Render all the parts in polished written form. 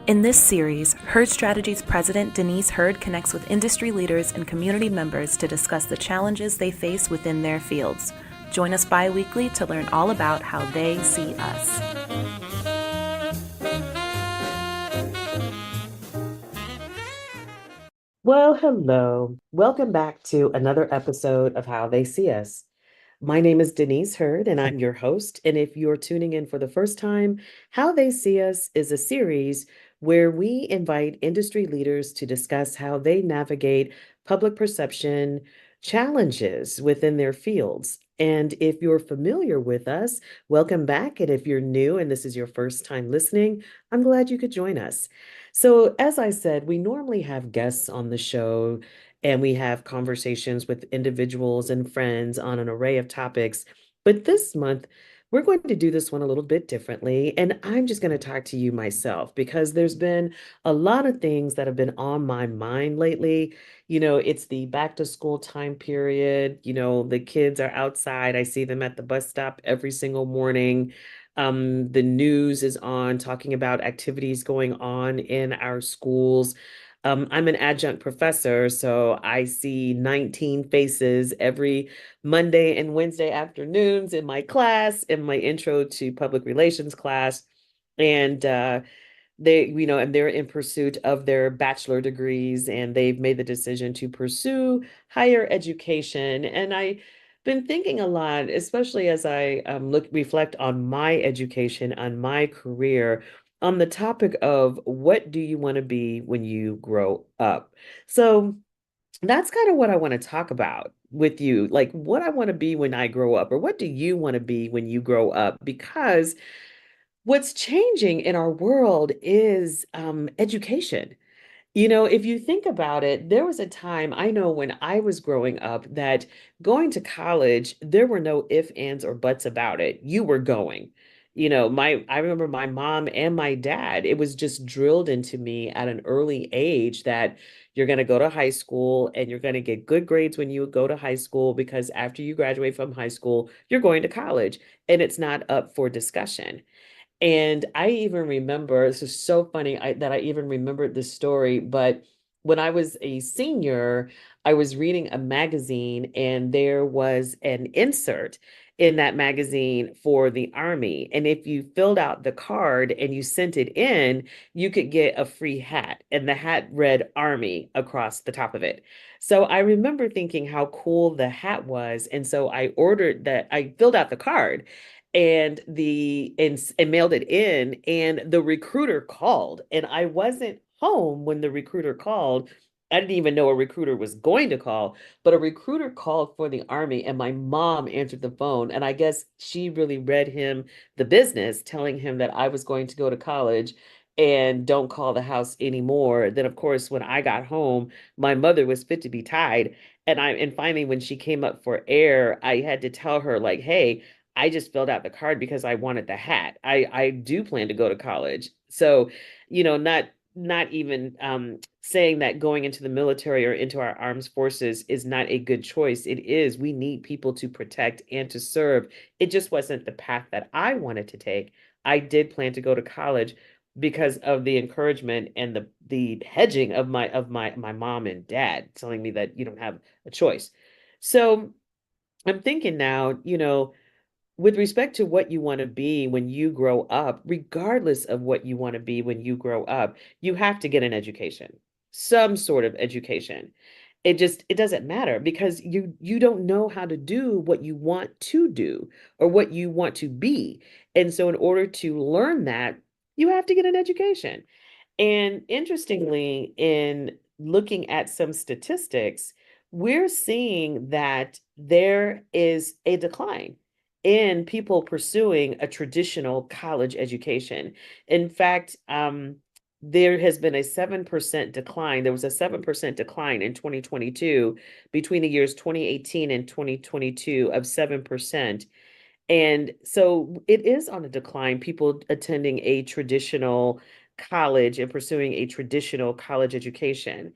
In this series, Herd Strategies President Denise Herd connects with industry leaders and community members to discuss the challenges they face within their fields. Join us bi-weekly to learn all about how they see us. Well, hello. Welcome back to another episode of How They See Us. My name is Denise Hurd, and I'm your host. And if you're tuning in for the first time, How They See Us is a series where we invite industry leaders to discuss how they navigate public perception challenges within their fields. And if you're familiar with us, welcome back. And if you're new and this is your first time listening, I'm glad you could join us. So, as I said, we normally have guests on the show and we have conversations with individuals and friends on an array of topics. But this month, we're going to do this one a little bit differently. And I'm just going to talk to you myself because there's been a lot of things that have been on my mind lately. It's the back to school time period. The kids are outside. I see them at the bus stop every single morning. The news is on talking about activities going on in our schools. I'm an adjunct professor, so I see 19 faces every Monday and Wednesday afternoons in my class, in my intro to public relations class. And and they're in pursuit of their bachelor degrees, and they've made the decision to pursue higher education. And I've been thinking a lot, especially as I reflect on my education, on my career, on the topic of what do you want to be when you grow up? So that's kind of what I want to talk about with you, like what I want to be when I grow up, or what do you want to be when you grow up? Because what's changing in our world is education. If you think about it, there was a time I know when I was growing up that going to college, there were no ifs, ands, or buts about it. You were going. I remember my mom and my dad, it was just drilled into me at an early age that you're going to go to high school and you're going to get good grades when you go to high school because after you graduate from high school, you're going to college and it's not up for discussion. And I even remember, this is so funny that I even remembered this story, but when I was a senior, I was reading a magazine and there was an insert in that magazine for the Army. And if you filled out the card and you sent it in, you could get a free hat. And the hat read Army across the top of it. So I remember thinking how cool the hat was. And so I filled out the card and mailed it in, and the recruiter called and I wasn't home when the recruiter called. I didn't even know a recruiter was going to call, but a recruiter called for the Army and my mom answered the phone, and I guess she really read him the business, telling him that I was going to go to college and don't call the house anymore. Then of course when I got home, my mother was fit to be tied. And finally when she came up for air, I had to tell her like, hey, I just filled out the card because I wanted the hat. I do plan to go to college. So, not even saying that going into the military or into our armed forces is not a good choice. It is. We need people to protect and to serve. It just wasn't the path that I wanted to take. I did plan to go to college because of the encouragement and the hedging of my mom and dad telling me that you don't have a choice. So I'm thinking now, with respect to what you want to be when you grow up, regardless of what you want to be when you grow up, you have to get an education, some sort of education. It doesn't matter because you don't know how to do what you want to do or what you want to be. And so in order to learn that, you have to get an education. And interestingly, in looking at some statistics, we're seeing that there is a decline in people pursuing a traditional college education. In fact, there has been a 7% decline. There was a 7% decline in 2022 between the years 2018 and 2022 of 7%. And so it is on a decline, people attending a traditional college and pursuing a traditional college education.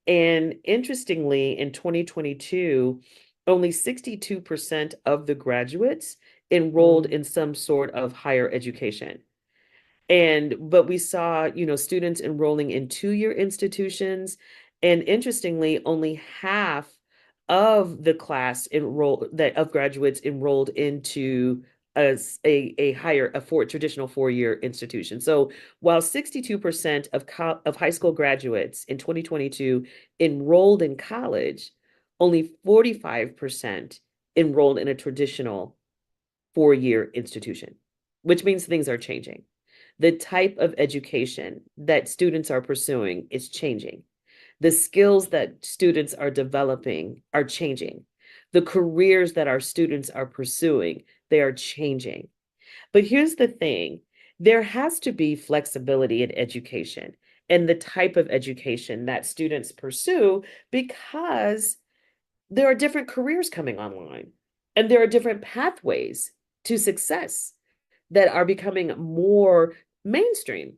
And interestingly, in 2022, only 62% of the graduates enrolled Mm. in some sort of higher education. But we saw, students enrolling in two-year institutions, and interestingly, only half of the class enrolled that of graduates enrolled into a higher a four traditional four-year institution. So while 62% of high school graduates in 2022 enrolled in college, only 45% enrolled in a traditional four-year institution, which means things are changing. The type of education that students are pursuing is changing. The skills that students are developing are changing. The careers that our students are pursuing, they are changing. But here's the thing, there has to be flexibility in education and the type of education that students pursue, because there are different careers coming online and there are different pathways to success that are becoming more mainstream.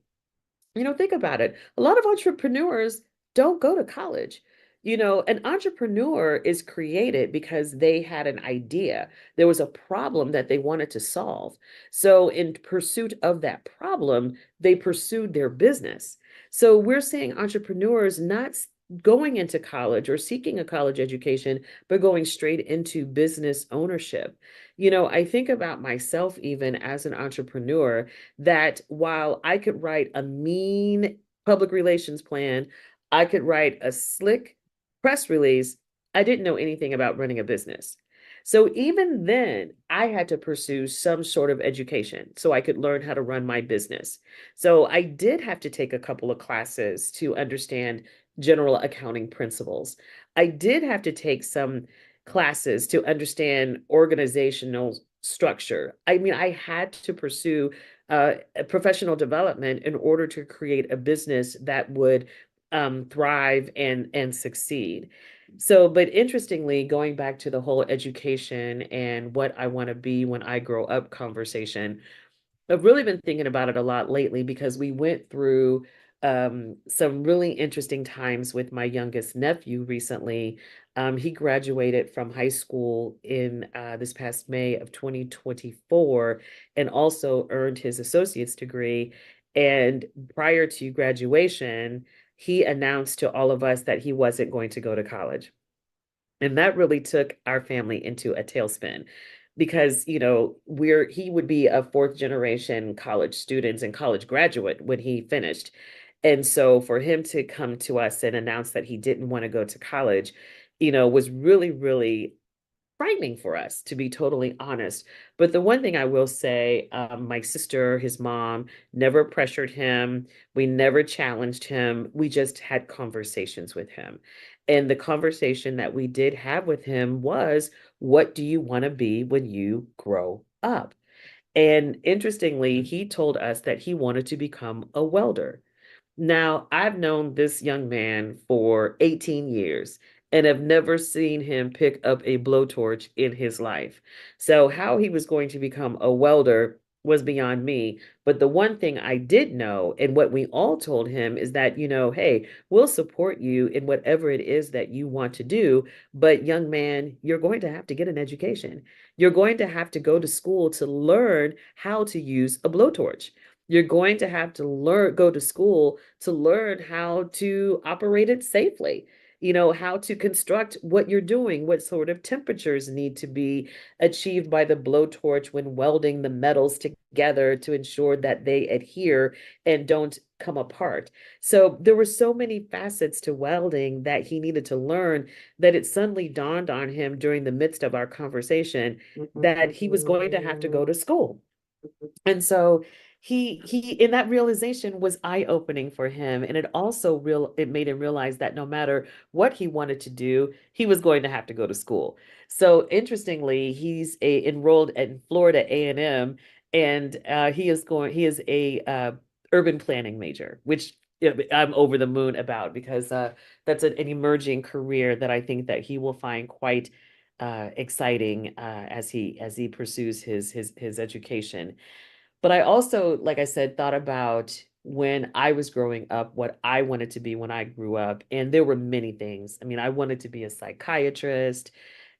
Think about it. A lot of entrepreneurs don't go to college. An entrepreneur is created because they had an idea. There was a problem that they wanted to solve. So, in pursuit of that problem, they pursued their business. So, we're seeing entrepreneurs not going into college or seeking a college education, but going straight into business ownership. I think about myself, even as an entrepreneur, that while I could write a mean public relations plan, I could write a slick press release, I didn't know anything about running a business. So even then, I had to pursue some sort of education so I could learn how to run my business. So I did have to take a couple of classes to understand general accounting principles. I did have to take some classes to understand organizational structure. I mean, I had to pursue professional development in order to create a business that would thrive and succeed. So, but interestingly, going back to the whole education and what I want to be when I grow up conversation, I've really been thinking about it a lot lately because we went through some really interesting times with my youngest nephew recently. He graduated from high school in this past May of 2024 and also earned his associate's degree. And prior to graduation, he announced to all of us that he wasn't going to go to college. And that really took our family into a tailspin because, he would be a fourth generation college student and college graduate when he finished. And so for him to come to us and announce that he didn't want to go to college, was really, really frightening for us, to be totally honest. But the one thing I will say, my sister, his mom, never pressured him. We never challenged him. We just had conversations with him. And the conversation that we did have with him was, what do you want to be when you grow up? And interestingly, he told us that he wanted to become a welder. Now, I've known this young man for 18 years and have never seen him pick up a blowtorch in his life. So, how he was going to become a welder was beyond me. But the one thing I did know, and what we all told him, is that, hey, we'll support you in whatever it is that you want to do. But, young man, you're going to have to get an education. You're going to have to go to school to learn how to use a blowtorch. You're going to have to go to school to learn how to operate it safely, how to construct what you're doing, what sort of temperatures need to be achieved by the blowtorch when welding the metals together to ensure that they adhere and don't come apart. So there were so many facets to welding that he needed to learn that it suddenly dawned on him during the midst of our conversation that he was going to have to go to school. And so he in that realization was eye-opening for him, and it made him realize that no matter what he wanted to do, he was going to have to go to school. So interestingly, he's enrolled at Florida A&M, and he is a urban planning major, which I'm over the moon about, because that's an emerging career that I think that he will find quite exciting as he pursues his education. But I also, like I said, thought about when I was growing up, what I wanted to be when I grew up. And there were many things. I mean, I wanted to be a psychiatrist,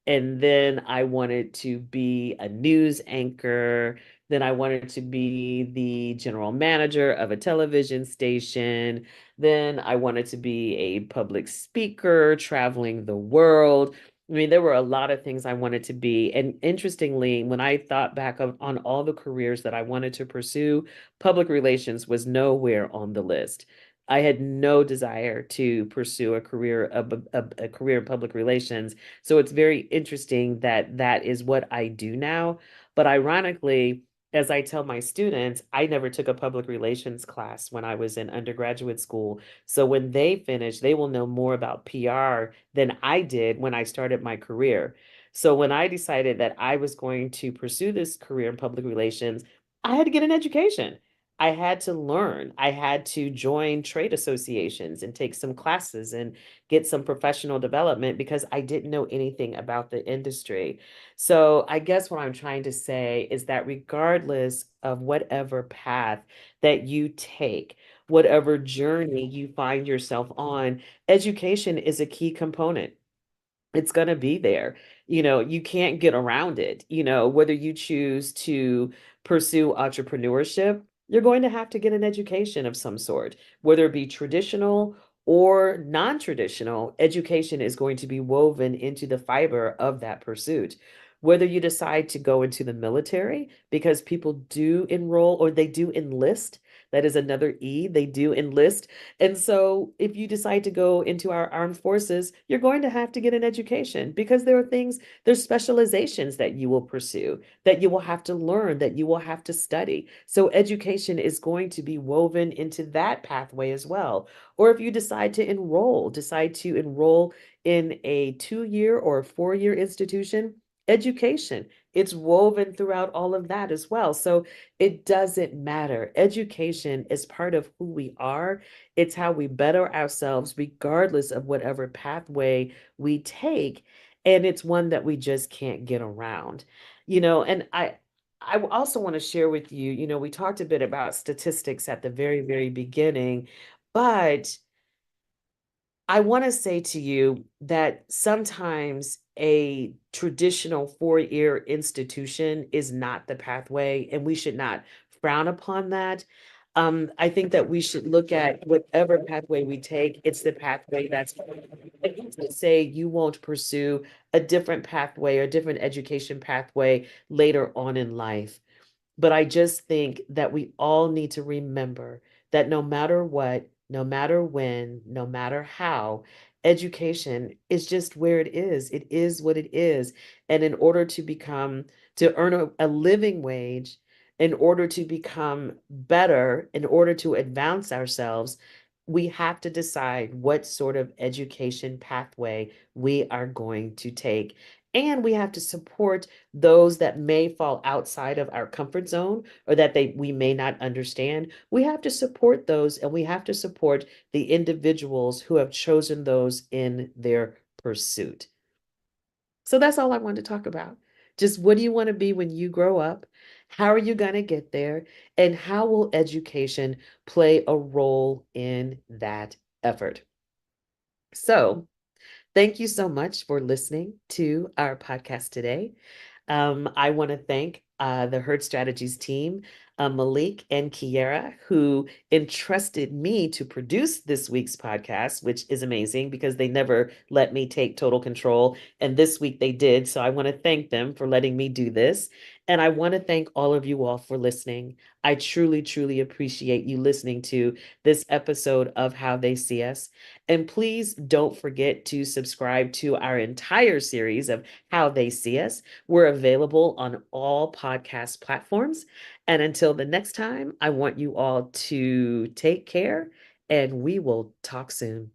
and then I wanted to be a news anchor. Then I wanted to be the general manager of a television station. Then I wanted to be a public speaker, traveling the world. I mean, there were a lot of things I wanted to be. And interestingly, when I thought back on all the careers that I wanted to pursue, public relations was nowhere on the list. I had no desire to pursue a career in public relations. So it's very interesting that that is what I do now. But ironically, as I tell my students, I never took a public relations class when I was in undergraduate school. So when they finish, they will know more about PR than I did when I started my career. So when I decided that I was going to pursue this career in public relations, I had to get an education. I had to learn. I had to join trade associations and take some classes and get some professional development because I didn't know anything about the industry. So I guess what I'm trying to say is that regardless of whatever path that you take, whatever journey you find yourself on, education is a key component. It's going to be there. You can't get around it. Whether you choose to pursue entrepreneurship, you're going to have to get an education of some sort, whether it be traditional or non-traditional. Education is going to be woven into the fiber of that pursuit. Whether you decide to go into the military, because people do enroll or they do enlist, that is another E, they do enlist. And so if you decide to go into our armed forces, you're going to have to get an education because there's specializations that you will pursue, that you will have to learn, that you will have to study. So education is going to be woven into that pathway as well. Or if you decide to enroll in a 2-year or a 4-year institution, education, it's woven throughout all of that as well. So it doesn't matter. Education is part of who we are. It's how we better ourselves, regardless of whatever pathway we take. And it's one that we just can't get around. And I also want to share with you, we talked a bit about statistics at the very, very beginning, but I want to say to you that sometimes a traditional 4-year institution is not the pathway, and we should not frown upon that. I think that we should look at whatever pathway we take, it's the pathway that's to say you won't pursue a different pathway or different education pathway later on in life. But I just think that we all need to remember that no matter what, no matter when, no matter how, education is just where it is. It is what it is. And in order to earn a living wage, in order to become better, in order to advance ourselves, we have to decide what sort of education pathway we are going to take. And we have to support those that may fall outside of our comfort zone or that we may not understand. We have to support those, and we have to support the individuals who have chosen those in their pursuit. So that's all I wanted to talk about. Just what do you want to be when you grow up? How are you going to get there? And how will education play a role in that effort? So, thank you so much for listening to our podcast today. I want to thank the Herd Strategies team, Malik and Kiera, who entrusted me to produce this week's podcast, which is amazing because they never let me take total control. And this week they did. So I want to thank them for letting me do this. And I want to thank all of you all for listening. I truly, truly appreciate you listening to this episode of How They See Us. And please don't forget to subscribe to our entire series of How They See Us. We're available on all podcast platforms. And until the next time, I want you all to take care and we will talk soon.